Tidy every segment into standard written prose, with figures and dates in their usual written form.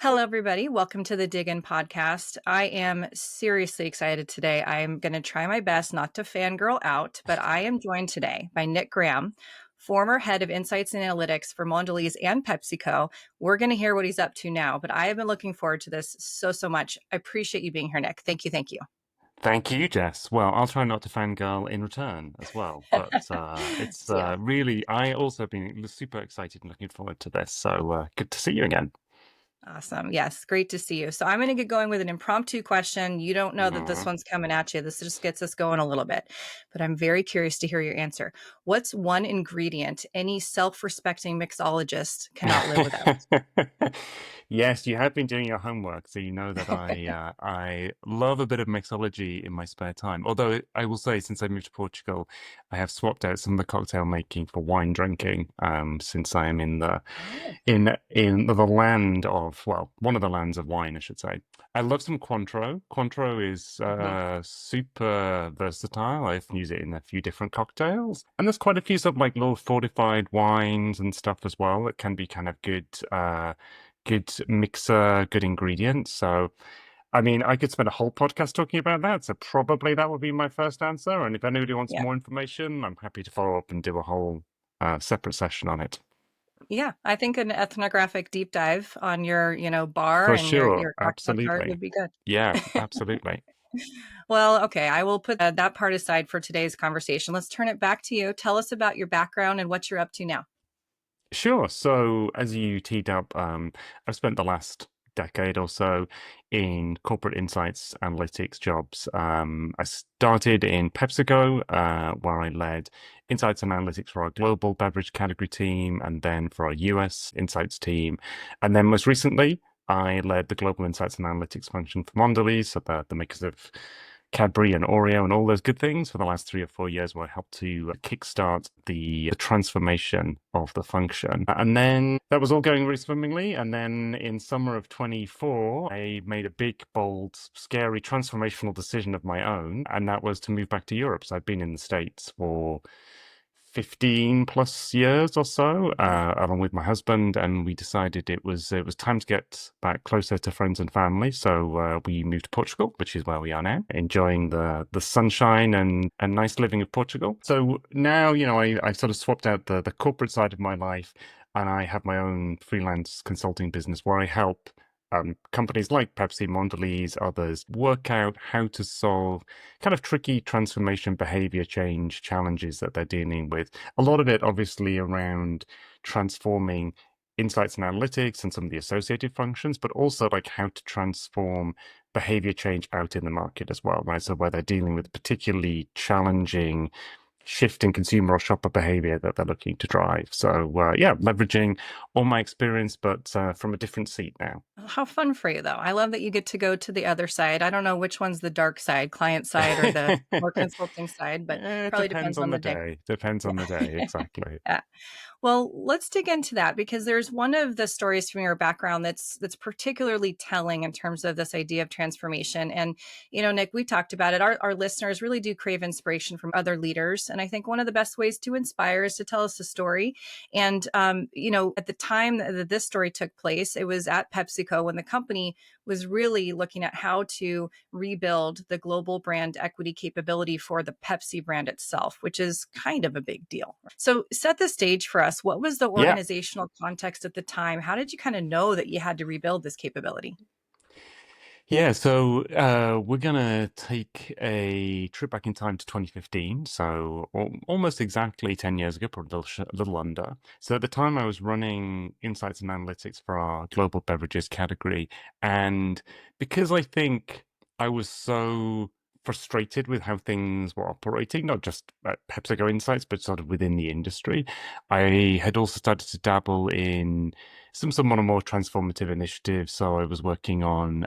Hello, everybody. Welcome to the Dig In podcast. I am seriously excited today. I am going to try my best not to fangirl out, but I am joined today by Nick Graham, former head of insights and analytics for Mondelēz and PepsiCo. We're going to hear what he's up to now, but I have been looking forward to this so much. I appreciate you being here, Nick. Thank you. Thank you. Thank you, Jess. Well, I'll try not to fangirl in return as well, but it's Deal. really, I also been super excited and looking forward to this. So good to see you again. Awesome. Yes, great to see you. So I'm going to get going with an impromptu question. You don't know that this Mhm. one's coming at you. This just gets us going a little bit, but I'm very curious to hear your answer. What's one ingredient any self-respecting mixologist cannot live without? Yes, you have been doing your homework, so you know that I love a bit of mixology in my spare time. Although I will say, since I moved to Portugal, I have swapped out some of the cocktail making for wine drinking. Since I am in the Oh, in the land of, well, one of the lands of wine, I should say. I love some Cointreau. Cointreau is mhm. super versatile. I can use it in a few different cocktails, and there's quite a few sort of like little fortified wines and stuff as well that can be kind of good mixer, good ingredients. So, I mean, I could spend a whole podcast talking about that. So probably that would be my first answer. And if anybody wants Yeah. more information, I'm happy to follow up and do a whole separate session on it. Yeah. I think an ethnographic deep dive on your, bar For and your, sure. your cocktail chart Absolutely. would be good. Yeah, absolutely. Well, okay. I will put that part aside for today's conversation. Let's turn it back to you. Tell us about your background and what you're up to now. Sure. So, as you teed up, I've spent the last decade or so in corporate insights analytics jobs. I started in PepsiCo, where I led insights and analytics for our global beverage category team, and then for our US insights team. And then most recently, I led the global insights and analytics function for Mondelēz, so the makers of Cadbury and Oreo and all those good things for the last 3 or 4 years, where I helped to kickstart the transformation of the function. And then that was all going really swimmingly. And then in summer of 24, I made a big, bold, scary transformational decision of my own, and that was to move back to Europe. So I've been in the States for 15 plus years or so, along with my husband, and we decided it was time to get back closer to friends and family. So we moved to Portugal, which is where we are now, enjoying the sunshine and nice living of Portugal. So now, I sort of swapped out the corporate side of my life, and I have my own freelance consulting business where I help companies like Pepsi, Mondelēz, others work out how to solve kind of tricky transformation behavior change challenges that they're dealing with. A lot of it, obviously, around transforming insights and analytics and some of the associated functions, but also like how to transform behavior change out in the market as well, right? So where they're dealing with particularly challenging shift in consumer or shopper behavior that they're looking to drive. So yeah, leveraging all my experience, but from a different seat now. How fun for you, though. I love that you get to go to the other side. I don't know which one's the dark side, client side or the more consulting side, but It probably depends depends on on the the day. day. Depends on the day, exactly. Yeah. Well, let's dig into that because there's one of the stories from your background that's particularly telling in terms of this idea of transformation. And Nick, we talked about it. Our listeners really do crave inspiration from other leaders, and I think one of the best ways to inspire is to tell us a story. And at the time that this story took place, it was at PepsiCo when the company was really looking at how to rebuild the global brand equity capability for the Pepsi brand itself, which is kind of a big deal. So set the stage for us. What was the Yeah. organizational context at the time? How did you kind of know that you had to rebuild this capability? Yeah, so we're gonna take a trip back in time to 2015, so almost exactly 10 years ago, probably a little under. So at the time, I was running insights and analytics for our global beverages category, and because I think I was so frustrated with how things were operating, not just at PepsiCo Insights, but sort of within the industry, I had also started to dabble in some somewhat more transformative initiatives. So I was working on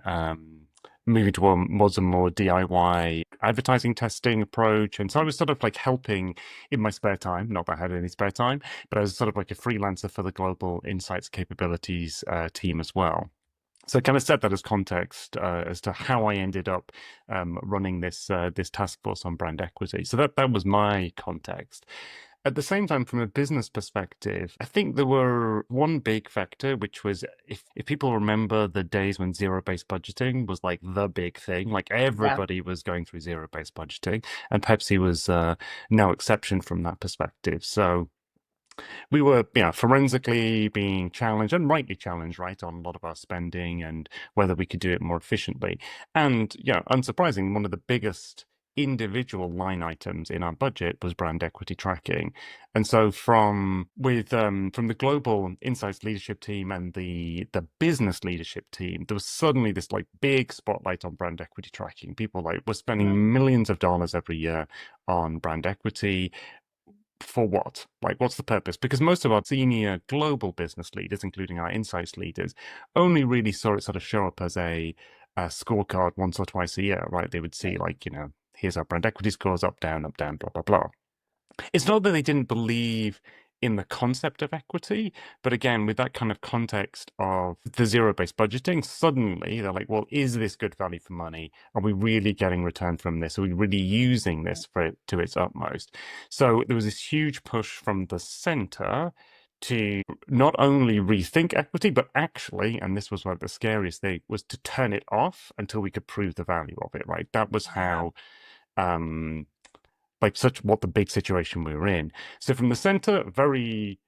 moving towards a more DIY advertising testing approach. And so I was sort of like helping in my spare time, not that I had any spare time, but I was sort of like a freelancer for the Global Insights Capabilities team as well. So kind of set that as context as to how I ended up running this task force on brand equity. So that was my context. At the same time, from a business perspective, I think there were one big factor, which was if people remember the days when zero-based budgeting was like the big thing, like Yeah. everybody was going through zero-based budgeting, and Pepsi was no exception from that perspective. So we were, forensically being challenged and rightly challenged, right, on a lot of our spending and whether we could do it more efficiently. And, unsurprisingly, one of the biggest individual line items in our budget was brand equity tracking. And so from the global insights leadership team and the business leadership team, there was suddenly this like big spotlight on brand equity tracking. People like were Mhm. spending millions of dollars every year on brand equity for what? Like, what's the purpose? Because most of our senior global business leaders, including our insights leaders, only really saw it sort of show up as a scorecard once or twice a year, right? They would see, Right. like, here's our brand equity scores up, down, blah, blah, blah. It's not that they didn't believe in the concept of equity, but again, with that kind of context of the zero-based budgeting, suddenly they're like, well, is this good value for money? Are we really getting return from this? Are we really using this for it to its utmost? So there was this huge push from the center to not only rethink equity, but actually, and this was one of the scariest thing, was to turn it off until we could prove the value of it, right? That was Yeah. how um like such what the big situation we were in. So from the center, very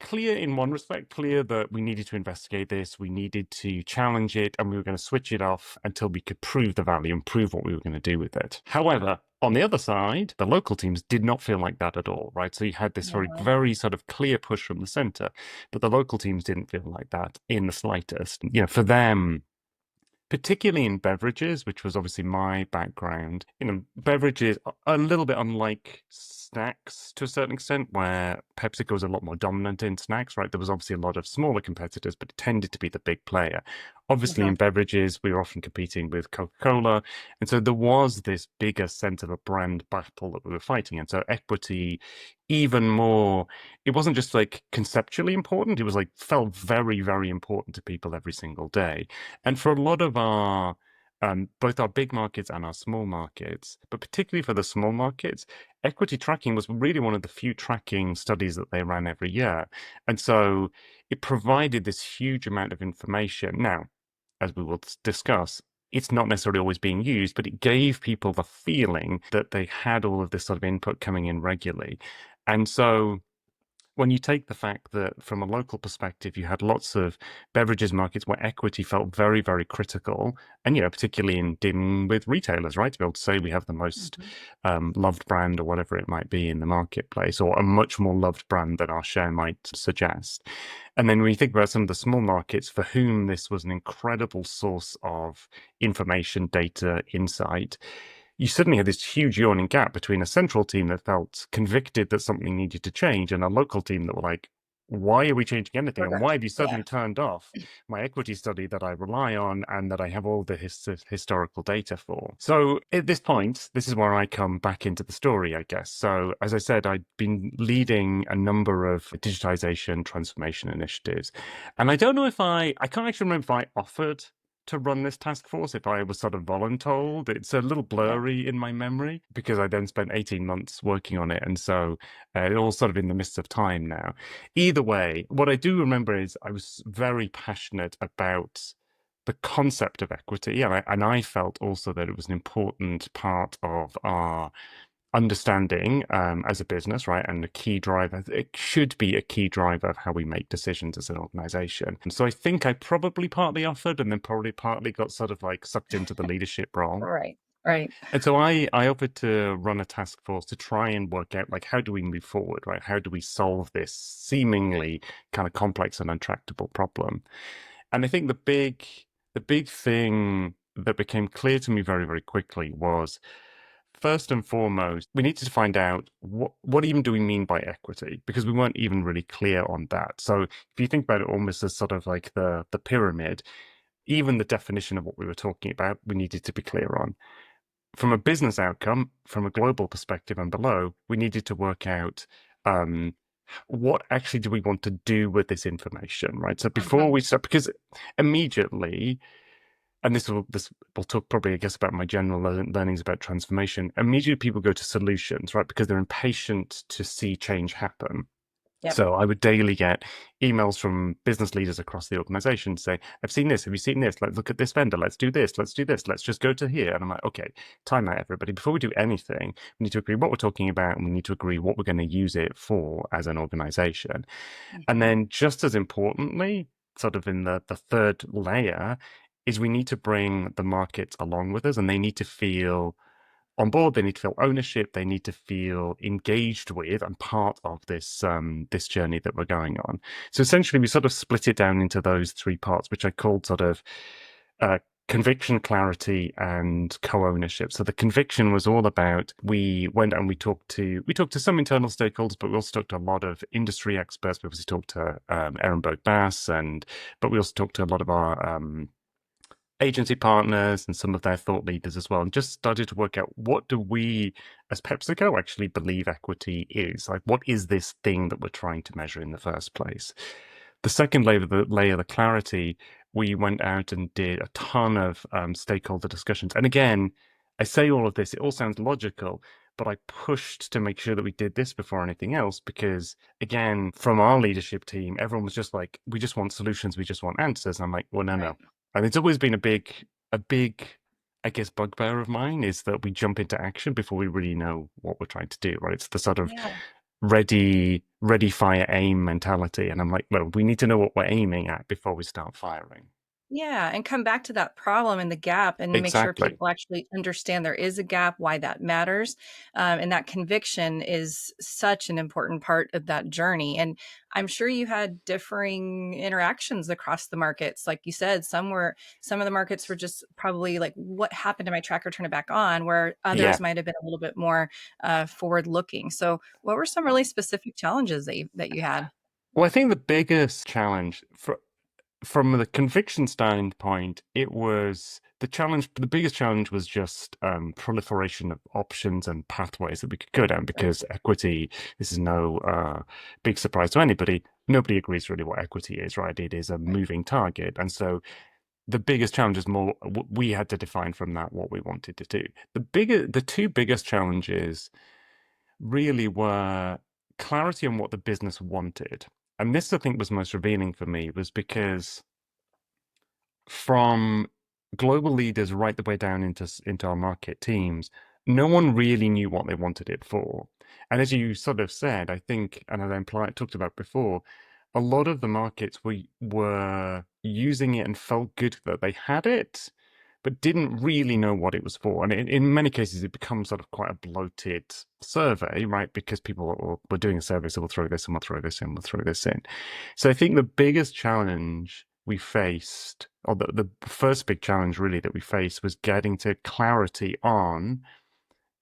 clear in one respect, clear that we needed to investigate this, we needed to challenge it, and we were going to switch it off until we could prove the value and prove what we were going to do with it. However, on the other side, the local teams did not feel like that at all, right? So you had this very, Yeah. very sort of clear push from the center, but the local teams didn't feel like that in the slightest. For them, particularly in beverages, which was obviously my background. Beverages are a little bit unlike snacks to a certain extent, where PepsiCo was a lot more dominant in snacks, right? There was obviously a lot of smaller competitors, but it tended to be the big player. Obviously, Mhm. in beverages, we were often competing with Coca-Cola, and so there was this bigger sense of a brand battle that we were fighting. And so equity, even more, it wasn't just like conceptually important, it was like felt very, very important to people every single day. And for a lot of our, both our big markets and our small markets, but particularly for the small markets, equity tracking was really one of the few tracking studies that they ran every year. And so it provided this huge amount of information. Now, as we will discuss, it's not necessarily always being used, but it gave people the feeling that they had all of this sort of input coming in regularly. And so when you take the fact that from a local perspective, you had lots of beverages markets where equity felt very, very critical, and particularly in dealing with retailers, right? To be able to say we have the most Mhm. loved brand or whatever it might be in the marketplace, or a much more loved brand than our share might suggest. And then when you think about some of the small markets for whom this was an incredible source of information, data, insight, you suddenly had this huge yawning gap between a central team that felt convicted that something needed to change and a local team that were like, why are we changing anything? We're And good. why have you Yeah. suddenly turned off my equity study that I rely on and that I have all the historical data for? So at this point, this is where I come back into the story, I guess. So as I said, I'd been leading a number of digitization transformation initiatives. And I don't know if I can't actually remember if I offered to run this task force if I was sort of voluntold. It's a little Okay. blurry in my memory because I then spent 18 months working on it. And so it's all sort of in the midst of time now. Either way, what I do remember is I was very passionate about the concept of equity. And I felt also that it was an important part of our understanding as a business, right? And a key driver, it should be a key driver of how we make decisions as an organization. And so I think I probably partly offered and then probably partly got sort of like sucked into the leadership role. Right. Right. And so I offered to run a task force to try and work out like how do we move forward, right? How do we solve this seemingly kind of complex and untractable problem? And I think the big thing that became clear to me very, very quickly was first and foremost, we needed to find out what even do we mean by equity, because we weren't even really clear on that. So if you think about it almost as sort of like the pyramid, even the definition of what we were talking about, we needed to be clear on. From a business outcome, from a global perspective and below, we needed to work out um, what actually do we want to do with this information, right? So before Mhm. we start, because immediately and this will talk probably, I guess, about my general learnings about transformation. Immediately, people go to solutions, right? Because they're impatient to see change happen. Yep. So I would daily get emails from business leaders across the organization say, I've seen this. Have you seen this? Let's look at this vendor. Let's do this. Let's do this. Let's just go to here. And I'm like, okay, time out, everybody. Before we do anything, we need to agree what we're talking about and we need to agree what we're going to use it for as an organization. And Hmm. then just as importantly, sort of in the third layer, is we need to bring the markets along with us and they need to feel on board. They need to feel ownership. They need to feel engaged with and part of this journey that we're going on. So essentially, we sort of split it down into those three parts, which I called sort of uh, conviction, clarity, and co-ownership. So the conviction was all about we went and we talked to some internal stakeholders, but we also talked to a lot of industry experts. We obviously talked to Ehrenberg Bass, but we also talked to a lot of our agency partners and some of their thought leaders as well, and just started to work out what do we as PepsiCo actually believe equity is. Like, what is this thing that we're trying to measure in the first place? The second layer, the clarity, we went out and did a ton of stakeholder discussions. And again, I say all of this, it all sounds logical, but I pushed to make sure that we did this before anything else because, again, from our leadership team, everyone was just like, we just want solutions, we just want answers. And I'm like, well, no, Right. no. And it's always been a big, I guess, bugbear of mine is that we jump into action before we really know what we're trying to do, right? It's the sort of Yeah. ready, fire, aim mentality. And I'm like, well, we need to know what we're aiming at before we start firing. Yeah, and come back to that problem and the gap and make sure Exactly. people actually understand there is a gap, why that matters. And that conviction is such an important part of that journey. And I'm sure you had differing interactions across the markets. Like you said, some of the markets were just probably like, what happened to my tracker? Turn it back on, where Yeah. others might have been a little bit more forward looking. So what were some really specific challenges that you had? Well, I think the biggest challenge from the conviction standpoint, it was the challenge. The biggest challenge was just proliferation of options and pathways that we could go down Right. because equity, this is no big surprise to anybody. Nobody agrees really what equity is, right? It is a Right. moving target. And so the biggest challenge is more we had to define from that what we wanted to do. The two biggest challenges really were clarity on what the business wanted. And this, I think, was most revealing for me, was because from global leaders right the way down into our market teams, no one really knew what they wanted it for. And as you sort of said, I think, and as I talked about before, a lot of the markets were using it and felt good that they had it, but didn't really know what it was for. And in many cases, it becomes sort of quite a bloated survey, right? Because people were doing a survey, so we'll throw this and we'll throw this in, we'll throw this in. So I think the biggest challenge we faced, or the first big challenge really that we faced, was getting to clarity on,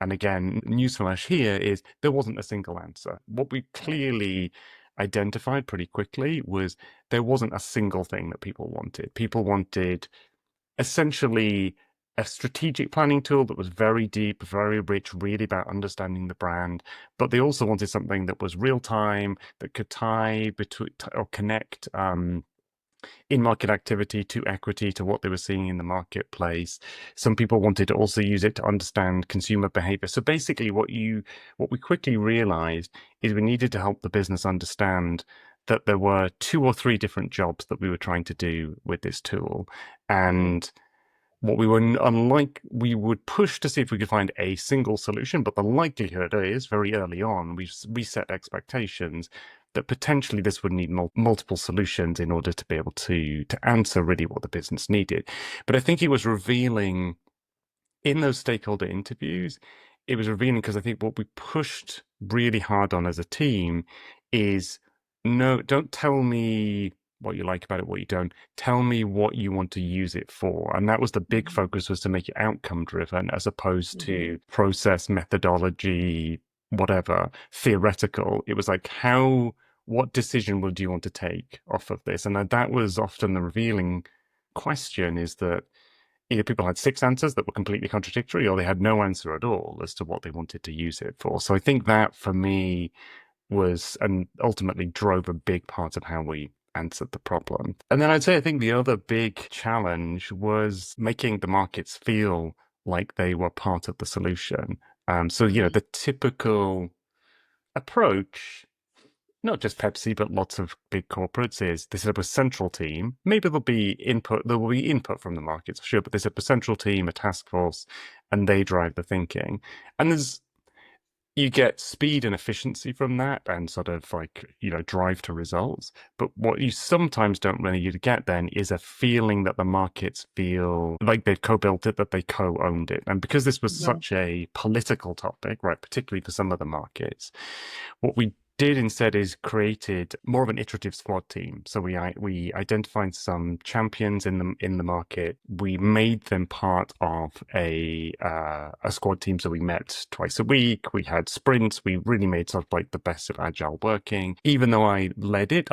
and again, newsflash here is there wasn't a single answer. What we Right. clearly identified pretty quickly was there wasn't a single thing that people wanted. People wanted essentially a strategic planning tool that was very deep, very rich, really about understanding the brand. But they also wanted something that was real time, that could tie between or connect in-market activity to equity, to what they were seeing in the marketplace. Some people wanted to also use it to understand consumer behavior. So basically, what we quickly realized is we needed to help the business understand that there were two or three different jobs that we were trying to do with this tool, Hmm. and what we were unlike we would push to see if we could find a single solution, but the likelihood is very early on we reset expectations that potentially this would need multiple solutions in order to be able to answer really what the business needed. But I think it was revealing in those stakeholder interviews, it was revealing because I think what we pushed really hard on as a team is no, don't tell me what you like about it, what you don't. Tell me what you want to use it for. And that was the big Hmm. focus, was to make it outcome driven as opposed Hmm. to process, methodology, whatever, theoretical. It was like, what decision would you want to take off of this? And that was often the revealing question, is that either people had six answers that were completely contradictory, or they had no answer at all as to what they wanted to use it for. So I think that for me was, and ultimately drove a big part of how we answered the problem. And then I'd say I think the other big challenge was making the markets feel like they were part of the solution. So, Mhm. the typical approach, not just Pepsi, but lots of big corporates, is they set up a central team. Maybe there will be input from the markets, sure, but they set up a central team, a task force, and they drive the thinking. And you get speed and efficiency from that and sort of like, drive to results. But what you sometimes don't really get then is a feeling that the markets feel like they've co-built it, that they co-owned it. And because this was Mhm. such a political topic, right, particularly for some of the markets, what we did instead is created more of an iterative squad team. So we identified some champions in the market. We made them part of a squad team. So we met twice a week. We had sprints. We really made sort of like the best of agile working. Even though I led it,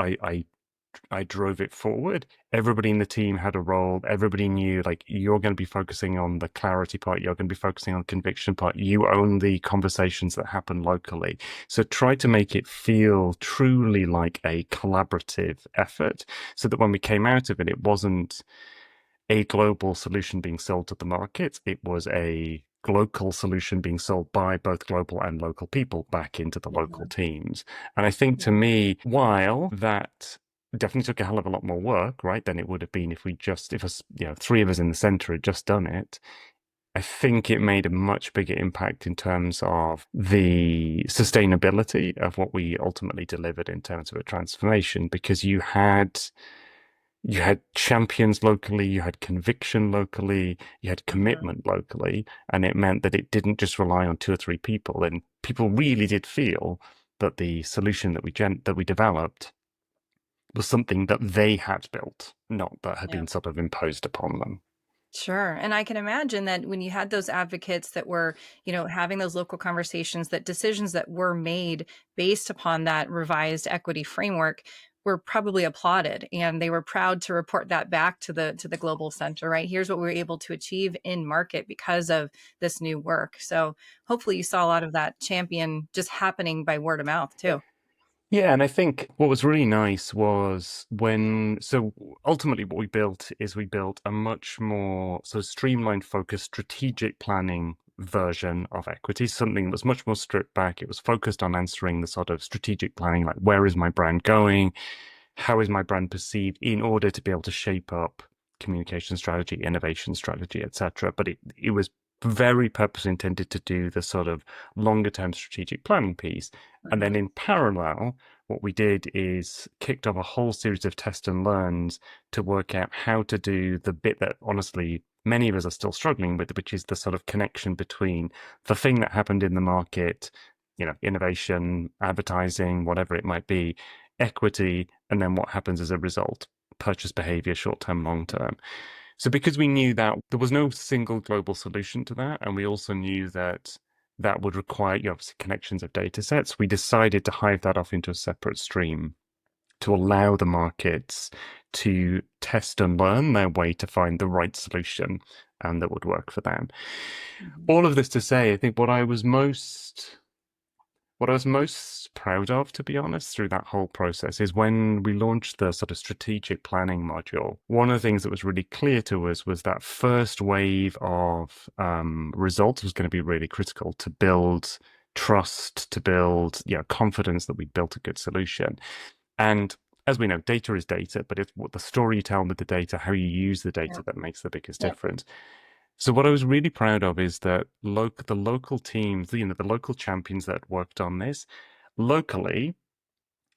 I drove it forward. Everybody in the team had a role. Everybody knew, like, you're going to be focusing on the clarity part. You're going to be focusing on the conviction part. You own the conversations that happen locally. So try to make it feel truly like a collaborative effort so that when we came out of it, it wasn't a global solution being sold to the markets. It was a local solution being sold by both global and local people back into the local Yeah. teams. And I think to me, while that definitely took a hell of a lot more work, right, than it would have been if us, three of us in the center had just done it. I think it made a much bigger impact in terms of the sustainability of what we ultimately delivered in terms of a transformation, because you had champions locally, you had conviction locally, you had Mhm. commitment locally, and it meant that it didn't just rely on two or three people. And people really did feel that the solution that we developed was something that they had built, not that had Yeah. been sort of imposed upon them. Sure. And I can imagine that when you had those advocates that were, having those local conversations, that decisions that were made based upon that revised equity framework were probably applauded, and they were proud to report that back to the global center, right? Here's what we were able to achieve in market because of this new work. So hopefully you saw a lot of that champion just happening by word of mouth too. Yeah, and I think what was really nice was so ultimately what we built a much more sort of streamlined, focused, strategic planning version of equity, something that was much more stripped back. It was focused on answering the sort of strategic planning, like where is my brand going? How is my brand perceived, in order to be able to shape up communication strategy, innovation strategy, etc. But it was very purposely intended to do the sort of longer term strategic planning piece. And then Mhm. in parallel, what we did is kicked off a whole series of test and learns to work out how to do the bit that honestly many of us are still struggling with, which is the sort of connection between the thing that happened in the market, innovation, advertising, whatever it might be, equity, and then what happens as a result, purchase behavior, short term, long term. So, because we knew that there was no single global solution to that, and we also knew that that would require, obviously, connections of data sets, we decided to hive that off into a separate stream to allow the markets to test and learn their way to find the right solution and that would work for them. Mhm. All of this to say, I think what I was most proud of, to be honest, through that whole process is when we launched the sort of strategic planning module. One of the things that was really clear to us was that first wave of results was going to be really critical to build trust, to build confidence that we'd built a good solution. And as we know, data is data, but it's what the story you tell with the data, how you use the data Yep. that makes the biggest Yep. difference. So what I was really proud of is that the local teams, the local champions that worked on this locally,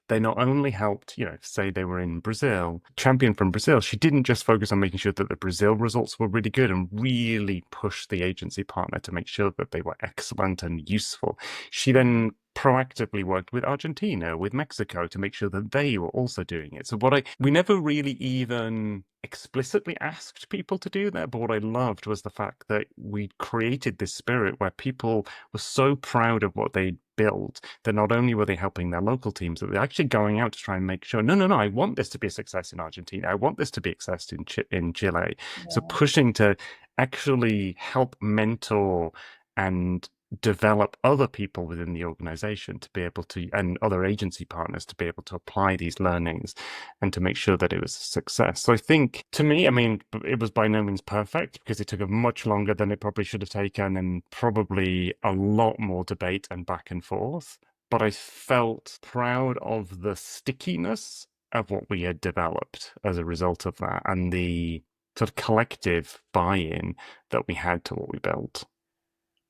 they not only helped, say they were in Brazil, champion from Brazil, she didn't just focus on making sure that the Brazil results were really good and really push the agency partner to make sure that they were excellent and useful. She Mhm. then proactively worked with Argentina, with Mexico to make sure that they were also doing it. So we never really even explicitly asked people to do that, but what I loved was the fact that we created this spirit where people were so proud of what they built that not only were they helping their local teams, but they're actually going out to try and make sure, no, no, no, I want this to be a success in Argentina. I want this to be a success in Chile. So Yeah. pushing to actually help mentor and develop other people within the organization to be able to, and other agency partners to be able to apply these learnings and to make sure that it was a success. So I think, to me, I mean, it was by no means perfect because it took a much longer than it probably should have taken, and probably a lot more debate and back and forth. But I felt proud of the stickiness of what we had developed as a result of that, and the sort of collective buy-in that we had to what we built.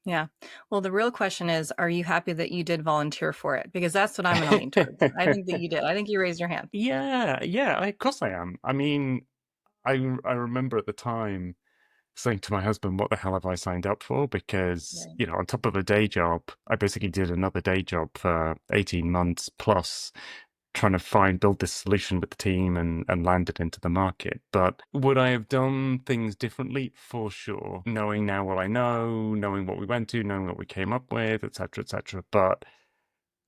Yeah. Well, the real question is, are you happy that you did volunteer for it? Because that's what I'm going to lean towards. I think that you did. I think you raised your hand. Yeah, yeah, of course I am. I mean, I remember at the time saying to my husband, "What the hell have I signed up for?" Because, Right. on top of a day job, I basically did another day job for 18 months plus trying to build this solution with the team and land it into the market. But would I have done things differently? For sure. Knowing now what I know, knowing what we went to, knowing what we came up with, etc., etc. But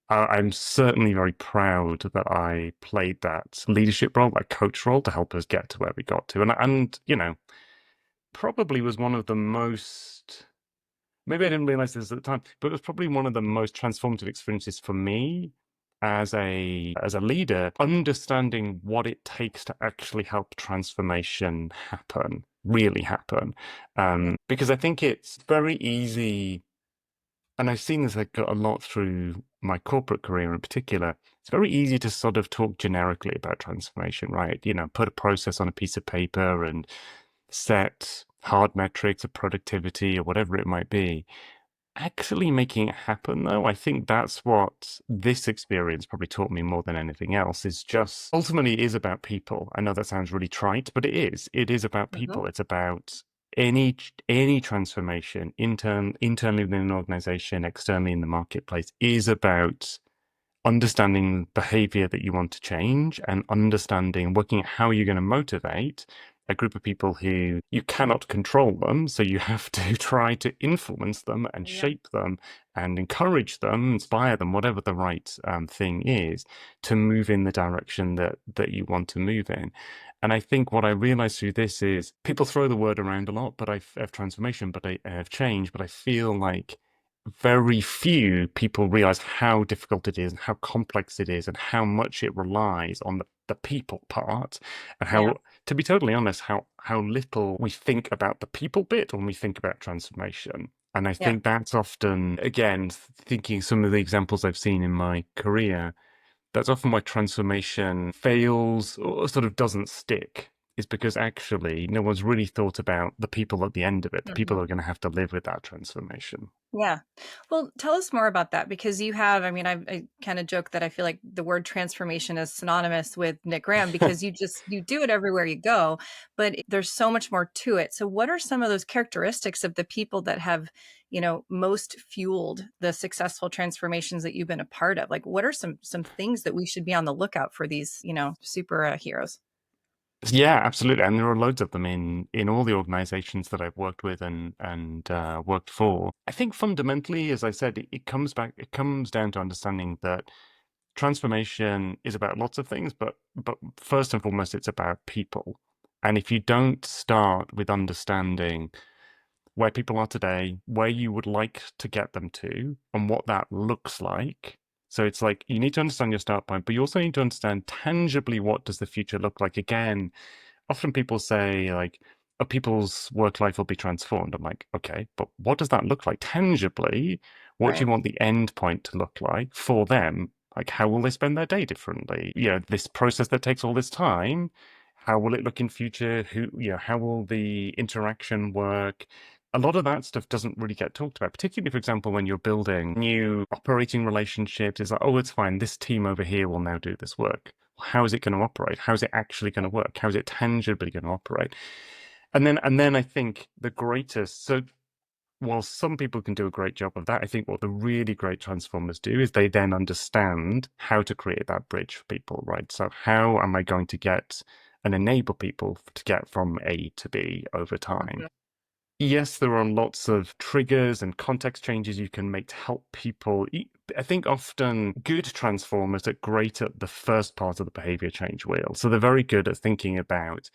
I'm certainly very proud that I played that leadership role, that coach role, to help us get to where we got to. And probably was one of the most, maybe I didn't realize this at the time, but it was probably one of the most transformative experiences for me as a leader, understanding what it takes to actually help transformation happen, really happen. Yeah. Because I think it's very easy, and I've seen this like a lot through my corporate career in particular. It's very easy to sort of talk generically about transformation, right? Put a process on a piece of paper and set hard metrics of productivity or whatever it might be. Actually making it happen, though, I think that's what this experience probably taught me more than anything else, is just ultimately it is about people. I know that sounds really trite, but it is. It is about Mhm. people. It's about any transformation, internally within an organization, externally in the marketplace, is about understanding behavior that you want to change and understanding, working at how you're going to motivate a group of people who you cannot control them. So you have to try to influence them and Yeah. shape them and encourage them, inspire them, whatever the right thing is, to move in the direction that you want to move in. And I think what I realized through this is people throw the word around a lot, but of transformation, but I have change, but I feel like very few people realize how difficult it is and how complex it is and how much it relies on the people part, and Yeah. how, to be totally honest, how little we think about the people bit when we think about transformation. And I Yeah. think that's often, again, thinking some of the examples I've seen in my career, that's often why transformation fails or sort of doesn't stick, is because actually no one's really thought about the people at the end of it, the people Mhm. who are going to have to live with that transformation. Yeah. Well, tell us more about that because you have, I mean, I kind of joke that I feel like the word transformation is synonymous with Nick Graham because you do it everywhere you go, but there's so much more to it. So what are some of those characteristics of the people that have, most fueled the successful transformations that you've been a part of? Like what are some things that we should be on the lookout for these, super heroes? Yeah, absolutely. And there are loads of them in all the organizations that I've worked with and worked for. I think fundamentally, as I said, it comes down to understanding that transformation is about lots of things, but first and foremost, it's about people. And if you don't start with understanding where people are today, where you would like to get them to, and what that looks like. So it's like you need to understand your start point, but you also need to understand tangibly what does the future look like. Again, often people say like, "Oh, people's work life will be transformed." I'm like, okay, but what does that look like tangibly? What do Right. you want the end point to look like for them? Like, how will they spend their day differently? This process that takes all this time, how will it look in future? How will the interaction work? A lot of that stuff doesn't really get talked about, particularly, for example, when you're building new operating relationships. It's like, oh, it's fine. This team over here will now do this work. How is it going to operate? How is it actually going to work? How is it tangibly going to operate? And then I think the greatest, so while some people can do a great job of that, I think what the really great transformers do is they then understand how to create that bridge for people, right? So how am I going to get and enable people to get from A to B over time? Mhm. Yes, there are lots of triggers and context changes you can make to help people. I think often good transformers are great at the first part of the behavior change wheel. So they're very good at thinking about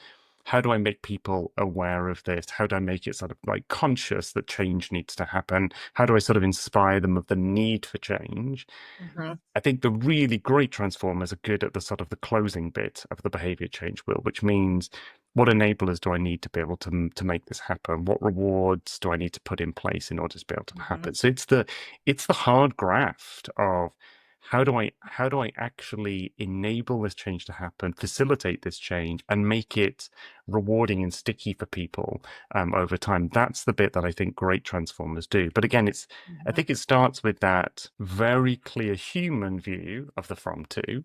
how do I make people aware of this? How do I make it sort of like conscious that change needs to happen? How do I sort of inspire them of the need for change? Mhm. I think the really great transformers are good at the sort of the closing bit of the behavior change wheel, which means what enablers do I need to be able to make this happen? What rewards do I need to put in place in order to be able to Mhm. happen? So it's the hard graft of how do I actually enable this change to happen, facilitate this change, and make it rewarding and sticky for people over time. That's the bit that I think great transformers do. But again, I Mhm. think it starts with that very clear human view of the from to,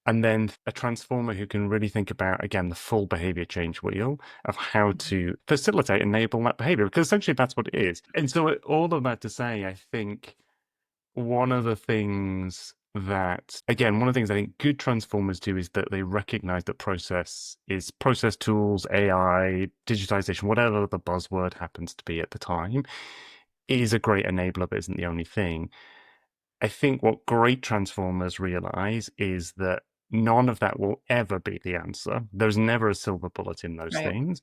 and then a transformer who can really think about, again, the full behavior change wheel of how Mhm. to facilitate, enable that behavior, because essentially that's what it is. And so, all of that to say, I think one of the things one of the things I think good transformers do is that they recognize that process tools, AI, digitization, whatever the buzzword happens to be at the time, is a great enabler, but isn't the only thing. I think what great transformers realize is that none of that will ever be the answer. There's never a silver bullet in those Right. things,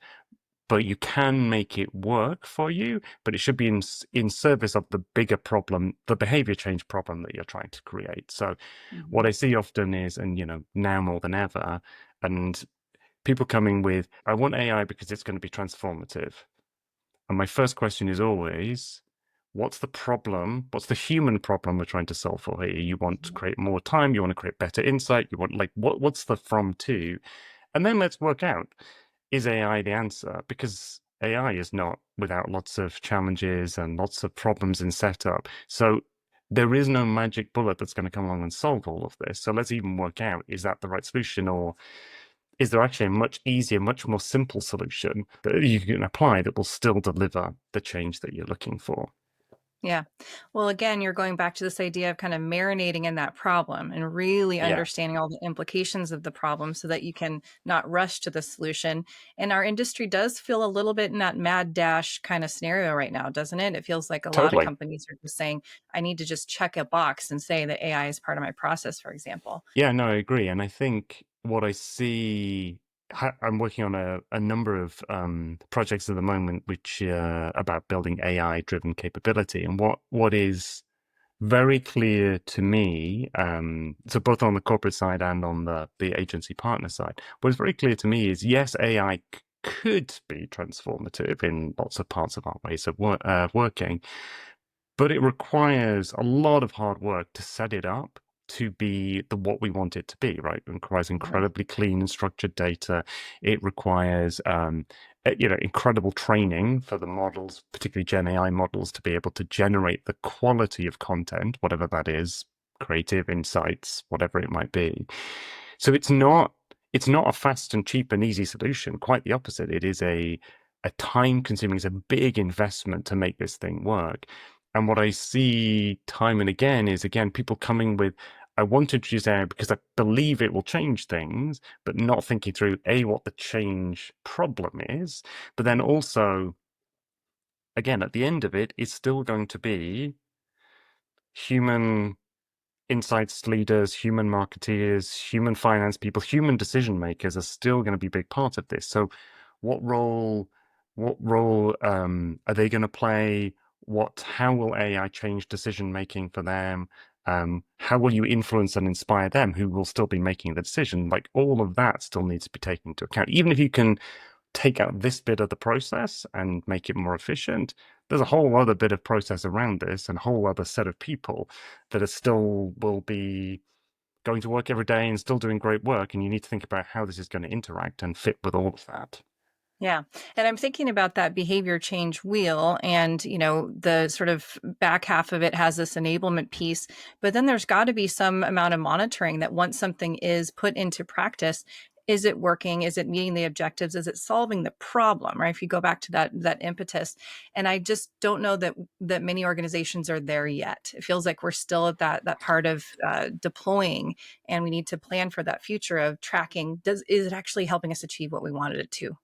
but you can make it work for you, but it should be in service of the bigger problem, the behavior change problem that you're trying to create. So what Mhm. I see often is, and now more than ever, and people coming with, I want AI because it's going to be transformative. And my first question is always, what's the problem? What's the human problem we're trying to solve for here? You want to Mhm. create more time, you want to create better insight, you want, like, what's the from to? And then let's work out, is AI the answer? Because AI is not without lots of challenges and lots of problems in setup. So there is no magic bullet that's going to come along and solve all of this. So let's even work out, is that the right solution, or is there actually a much easier, much more simple solution that you can apply that will still deliver the change that you're looking for? Yeah. Well, again, you're going back to this idea of kind of marinating in that problem and really Yeah, understanding all the implications of the problem so that you can not rush to the solution. And our industry does feel a little bit in that mad dash kind of scenario right now, doesn't it? It feels like a lot of totally. companies are just saying, I need to just check a box and say that AI is part of my process, for example. Yeah, no, I agree. And I think what I see, I'm working on a number of projects at the moment, which about building AI-driven capability. And what is very clear to me, so both on the corporate side and on the agency partner side, what is very clear to me is, yes, AI could be transformative in lots of parts of our ways of working, but it requires a lot of hard work to set it up to be what we want it to be, right? It requires Mhm. incredibly clean and structured data. It requires incredible training for the models, particularly Gen AI models, to be able to generate the quality of content, whatever that is, creative insights, whatever it might be. So it's not a fast and cheap and easy solution. Quite the opposite. It is a time consuming, it's a big investment to make this thing work. And what I see time and again is, again, people coming with, I want to introduce AI because I believe it will change things, but not thinking through A, what the change problem is, but then also, again, at the end of it, it's still going to be human insights leaders, human marketeers, human finance people, human decision makers are still going to be a big part of this. So what role are they going to play? How will AI change decision making for them? How will you influence and inspire them who will still be making the decision? Like, all of that still needs to be taken into account. Even if you can take out this bit of the process and make it more efficient, there's a whole other bit of process around this and a whole other set of people that are still will be going to work every day and still doing great work. And you need to think about how this is going to interact and fit with all of that. Yeah. And I'm thinking about that behavior change wheel and, the sort of back half of it has this enablement piece, but then there's got to be some amount of monitoring that once something is put into practice, is it working? Is it meeting the objectives? Is it solving the problem? Right. If you go back to that impetus. And I just don't know that many organizations are there yet. It feels like we're still at that part of deploying, and we need to plan for that future of tracking. Is it actually helping us achieve what we wanted it to?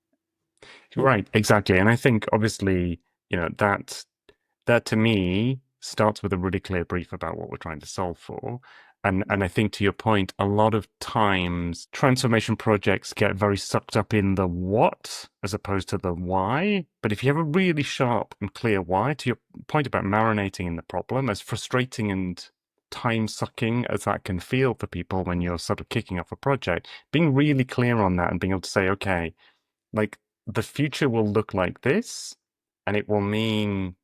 Right, exactly. And I think obviously, that to me starts with a really clear brief about what we're trying to solve for. And I think to your point, a lot of times transformation projects get very sucked up in the what as opposed to the why. But if you have a really sharp and clear why, to your point about marinating in the problem, as frustrating and time sucking as that can feel for people when you're sort of kicking off a project, being really clear on that and being able to say, okay, like the future will look like this, and it will mean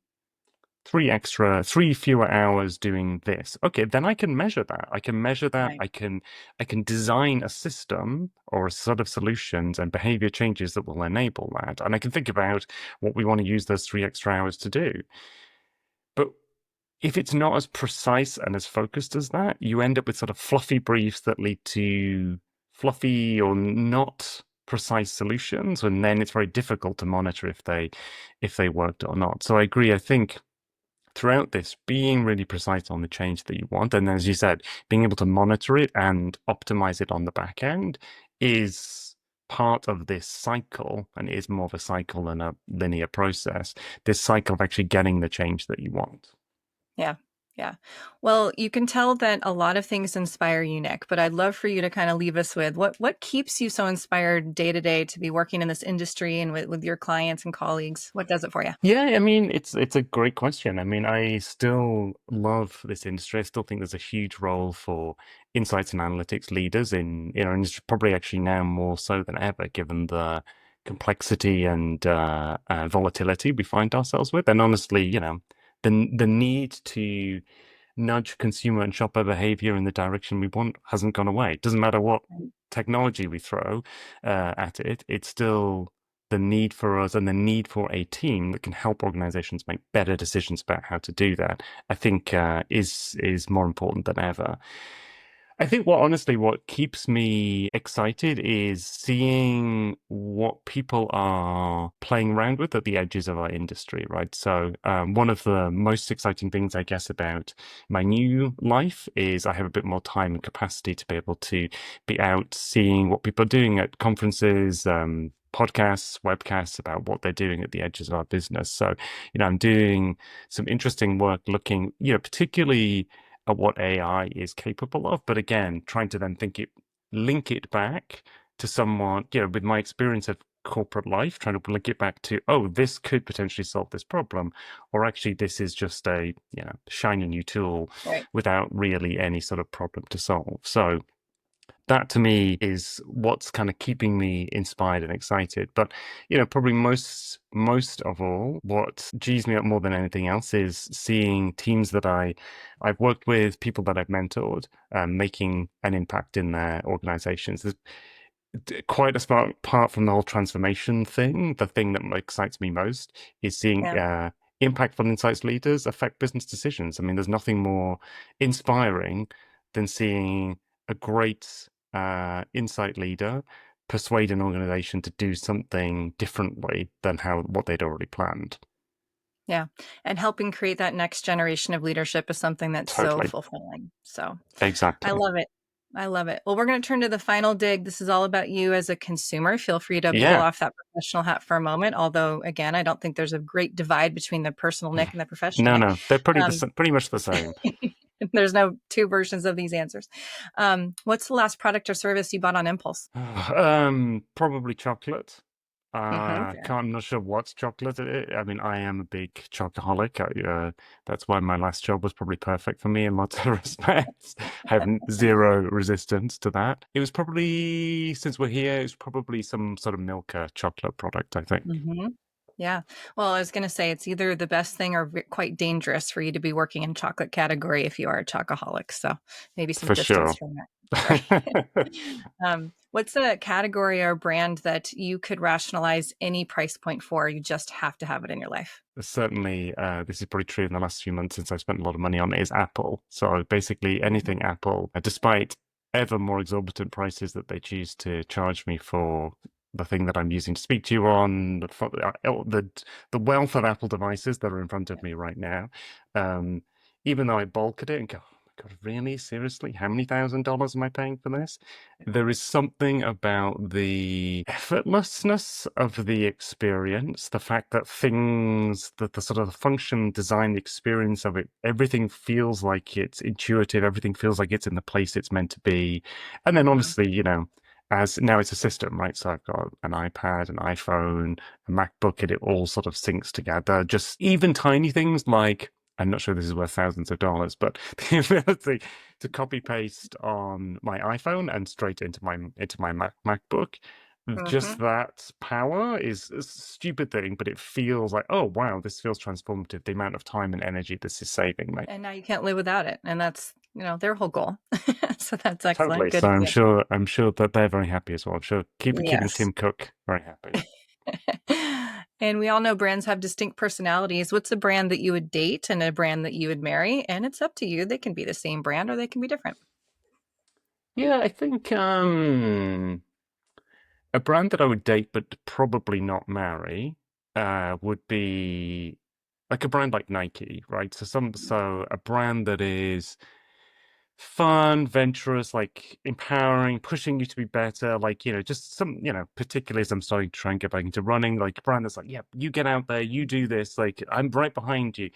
three fewer hours doing this. Okay, then I can measure that. I can measure that. Right. I can design a system or a set of solutions and behavior changes that will enable that. And I can think about what we want to use those 3 extra hours to do. But if it's not as precise and as focused as that, you end up with sort of fluffy briefs that lead to fluffy or not precise solutions, and then it's very difficult to monitor if they worked or not. So I agree. I think throughout this, being really precise on the change that you want, and then, as you said, being able to monitor it and optimize it on the back end is part of this cycle, and it is more of a cycle than a linear process. This cycle of actually getting the change that you want. Yeah. Yeah. Well, you can tell that a lot of things inspire you, Nick, but I'd love for you to kind of leave us with what keeps you so inspired day to day to be working in this industry and with your clients and colleagues? What does it for you? Yeah, I mean, it's a great question. I mean, I still love this industry. I still think there's a huge role for insights and analytics leaders in our industry, probably actually now more so than ever, given the complexity and volatility we find ourselves with. And honestly, the need to nudge consumer and shopper behavior in the direction we want hasn't gone away. It doesn't matter what technology we throw at it, it's still the need for us and the need for a team that can help organizations make better decisions about how to do that, I think is more important than ever. I think what keeps me excited is seeing what people are playing around with at the edges of our industry, right? So one of the most exciting things, I guess, about my new life is I have a bit more time and capacity to be able to be out seeing what people are doing at conferences, podcasts, webcasts about what they're doing at the edges of our business. So, I'm doing some interesting work looking, particularly at what AI is capable of, but again, trying to then link it back to someone, with my experience of corporate life, trying to link it back to, oh, this could potentially solve this problem, or actually this is just a, shiny new tool Right. without really any sort of problem to solve. So that to me is what's kind of keeping me inspired and excited. But probably most of all, what G's me up more than anything else is seeing teams that I've worked with, people that I've mentored, making an impact in their organizations. There's quite a smart apart from the whole transformation thing. The thing that excites me most is seeing Yeah. impactful insights leaders affect business decisions. I mean, there's nothing more inspiring than seeing a great insight leader persuade an organization to do something differently than what they'd already planned. Yeah. And helping create that next generation of leadership is something that's so Totally. fulfilling. So I Exactly. love it. I love it. Well, we're going to turn to the final dig. This is all about you as a consumer. Feel free to pull Yeah. off that professional hat for a moment. Although, again, I don't think there's a great divide between the personal Nick and the professional No, Nick. no, they're Um, pretty much the same. there's no two versions of these answers. What's the last product or service you bought on impulse? Probably chocolate. Okay. I'm not sure what's chocolate. I mean, I am a big chocoholic. That's why my last job was probably perfect for me in lots of respects. I have zero resistance to that. It was probably, since we're here, it was probably some sort of Milka chocolate product, I think. Hmm. Yeah. Well, I was going to say it's either the best thing or quite dangerous for you to be working in chocolate category if you are a chocoholic. So maybe some For distance sure. from that. Right. What's a category or brand that you could rationalize any price point for? You just have to have it in your life. Certainly, this is probably true in the last few months since I spent a lot of money on it, is Apple. So basically anything Apple, despite ever more exorbitant prices that they choose to charge me for the thing that I'm using to speak to you on, the wealth of Apple devices that are in front of me right now. Even though I balk at it and go, God, really? Seriously? How many $1,000 am I paying for this? There is something about the effortlessness of the experience, the fact that things, that the sort of function, design, experience of it, everything feels like it's intuitive, everything feels like it's in the place it's meant to be. And then Mhm. obviously, as now it's a system, right? So I've got an iPad, an iPhone, a MacBook, and it all sort of syncs together. Just even tiny things like, I'm not sure this is worth thousands of dollars, but the ability to copy paste on my iPhone and straight into my MacBook. Just Mhm. that power is a stupid thing, but it feels like, oh wow, this feels transformative. The amount of time and energy this is saving me. And now you can't live without it, and that's, their whole goal. So that's excellent. Totally. Good So I'm example. sure I'm sure that they're very happy as well. I'm sure keeping Yes. Tim Cook very happy. And we all know brands have distinct personalities. What's a brand that you would date and a brand that you would marry? And it's up to you. They can be the same brand or they can be different. Yeah, I think a brand that I would date but probably not marry would be like a brand like Nike, right? So a brand that is fun, venturous, like empowering, pushing you to be better, like just some, particularly as I'm starting to try and get back into running, like a brand that's like, yeah, you get out there, you do this, like I'm right behind you.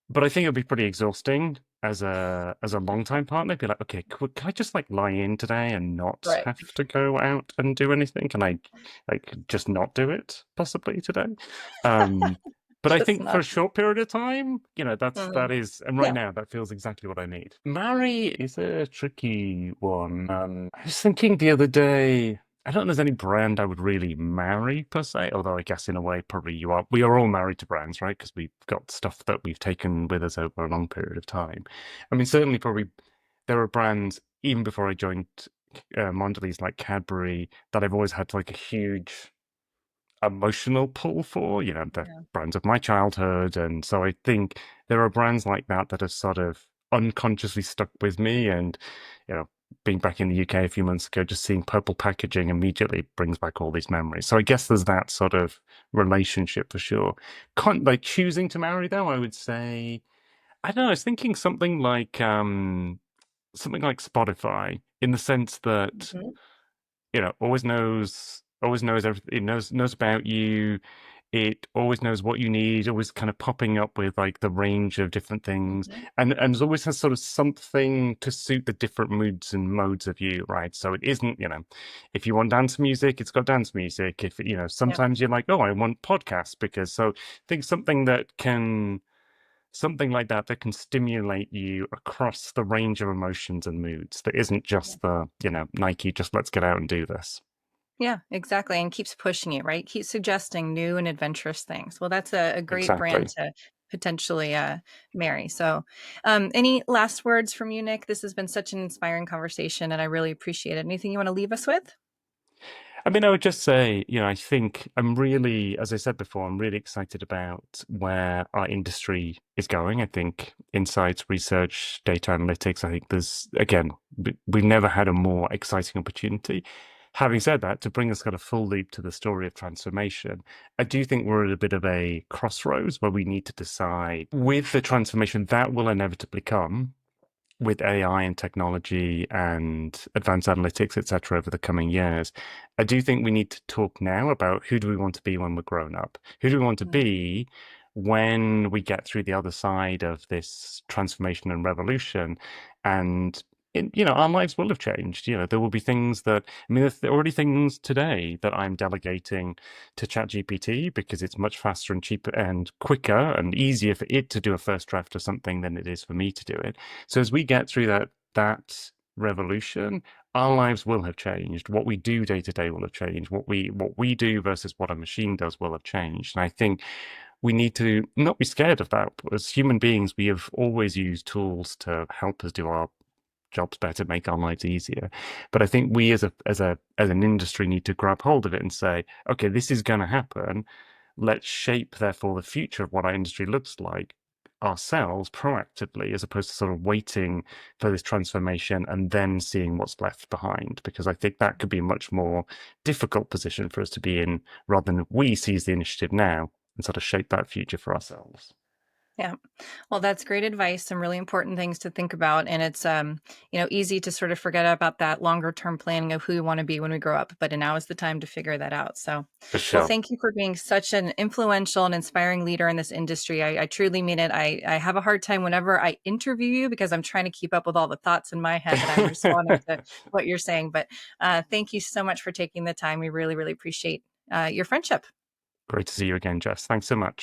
But I think it'd be pretty exhausting as a longtime partner. Be like, okay, can I just like lie in today and not Right. have to go out and do anything? Can I like just not do it possibly today? Um, but I Just think for not. a short period of time, that Mhm. is, and right Yeah. now that feels exactly what I need. Marry is a tricky one. I was thinking the other day. I don't know if there's any brand I would really marry per se, although I guess in a way probably you are. We are all married to brands, right? Because we've got stuff that we've taken with us over a long period of time. I mean, certainly probably there are brands even before I joined Mondelēz like Cadbury that I've always had like a huge emotional pull for, the Yeah. brands of my childhood. And so I think there are brands like that that have sort of unconsciously stuck with me. And, being back in the UK a few months ago, just seeing purple packaging immediately brings back all these memories. So I guess there's that sort of relationship for sure. Like choosing to marry though, I would say, I don't know, I was thinking something like Spotify in the sense that Mhm. always knows everything. It knows about you. It always knows what you need. Always kind of popping up with like the range of different things, Mhm. and it always has sort of something to suit the different moods and modes of you, right? So it isn't, if you want dance music, it's got dance music. If Yep. sometimes you're like, oh, I want podcasts because so I think something like that that can stimulate you across the range of emotions and moods that isn't just the Nike, just let's get out and do this. Yeah, exactly. And keeps pushing you, right? Keeps suggesting new and adventurous things. Well, that's a great brand Exactly. to potentially marry. So, any last words from you, Nick? This has been such an inspiring conversation and I really appreciate it. Anything you want to leave us with? I mean, I would just say, I think I'm really, as I said before, I'm really excited about where our industry is going. I think insights, research, data analytics, I think again, we've never had a more exciting opportunity. Having said that, to bring us kind of full loop to the story of transformation, I do think we're at a bit of a crossroads where we need to decide with the transformation that will inevitably come with AI and technology and advanced analytics, etc., over the coming years, I do think we need to talk now about who do we want to be when we're grown up? Who do we want to Mhm. be when we get through the other side of this transformation and revolution? And our lives will have changed. There will be things that, I mean, there are already things today that I'm delegating to ChatGPT because it's much faster and cheaper and quicker and easier for it to do a first draft of something than it is for me to do it. So as we get through that revolution, our lives will have changed. What we do day to day will have changed. What we do versus what a machine does will have changed. And I think we need to not be scared of that. As human beings, we have always used tools to help us do our jobs better, make our lives easier. But I think we as an industry need to grab hold of it and say, okay, this is going to happen. Let's shape, therefore, the future of what our industry looks like ourselves proactively, as opposed to sort of waiting for this transformation and then seeing what's left behind. Because I think that could be a much more difficult position for us to be in, rather than we seize the initiative now and sort of shape that future for ourselves. Yeah. Well, that's great advice. Some really important things to think about. And it's, easy to sort of forget about that longer term planning of who we want to be when we grow up. But now is the time to figure that out. So, For well, sure. thank you for being such an influential and inspiring leader in this industry. I truly mean it. I have a hard time whenever I interview you because I'm trying to keep up with all the thoughts in my head that I'm responding to what you're saying. But thank you so much for taking the time. We really, really appreciate your friendship. Great to see you again, Jess. Thanks so much.